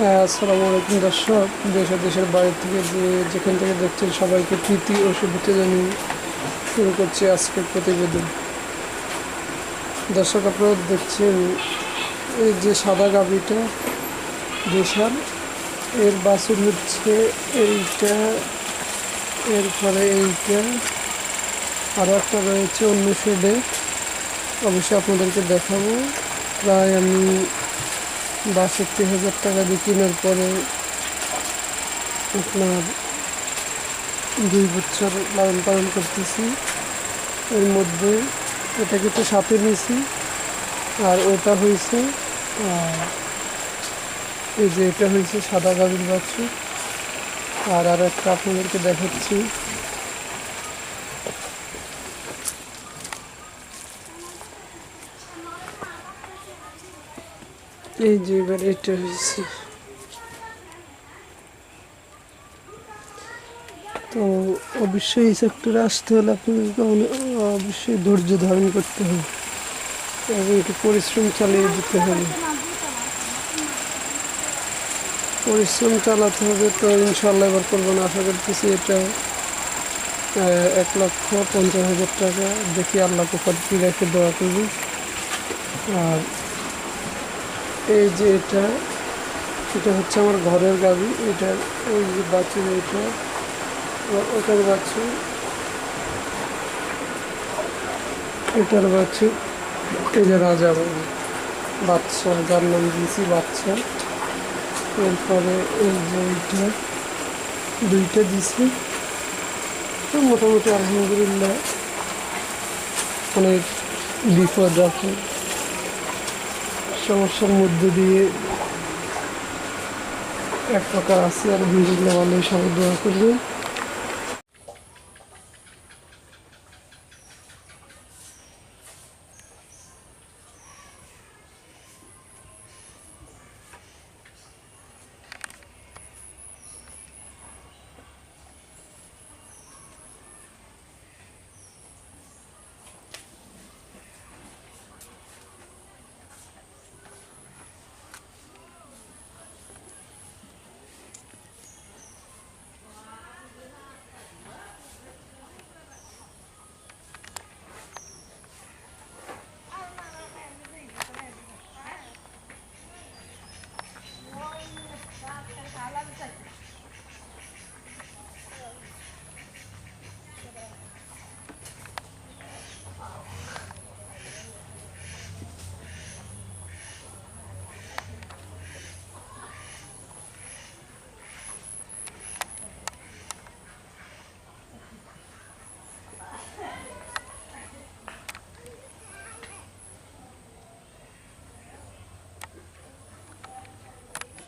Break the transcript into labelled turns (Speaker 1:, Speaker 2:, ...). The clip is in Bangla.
Speaker 1: হ্যাঁ, আসসালামু আলাইকুম দর্শক। দেশ ও দেশের বাইরে থেকে যেখান থেকে দেখছেন সবাইকে প্রীতি ও শুভেচ্ছা জানিয়ে শুরু করছি আজকের প্রতিবেদন। দর্শক, আপনারা দেখছেন এই যে সাদা গাভীটা দেশাল, এর বাছুর হচ্ছে এইটা, এরপরে এইটা, আরও একটা রয়েছে অন্য শেডে, অবশ্যই আপনাদেরকে দেখাবো। প্রায় আমি ৬২,০০০ টাকা দিয়ে কেনার পরে আপনার ২ বছর লালন পালন করতেছি। এর মধ্যে এটাকে তো সাথে নিয়েছি, আর ওটা হয়েছে এই যে এটা হয়েছে সাদা গাভীর বাছুর। আর একটা আপনাদেরকে দেখাচ্ছি, এই যে এবার এটা হয়েছে। তো অবশ্যই এই সেক্টরে আসতে হলে আপনাদেরকে অবশ্যই ধৈর্য ধারণ করতে হবে এবং একটু পরিশ্রম চালিয়ে যেতে হবে। পরিশ্রম চালাতে হবে, তো ইনশাল্লাহ এবার করবো না, আশা করতেছি। এটা ১,৫০,০০০ টাকা, দেখি আল্লাহকে কি রেখে দেওয়া করবি। আর এই যে এটা হচ্ছে আমার ঘরের গাভী। এটা ওই যে বাছুর, এটা ওটার বাছুর, এটার বাছুর। এই যে রাজা বাচ্চা, যার নাম দিয়েছি বাচ্চা। এরপরে এই যে এইটা, দুইটা দিছি। তো মোটামুটি আলহামদুলিল্লাহ অনেক বিপদ আপদ সমস্যার মধ্যে দিয়ে এক প্রকার আছে। আলহামদুলিল্লাহ, ভালোই সবাই দোয়া করবেন।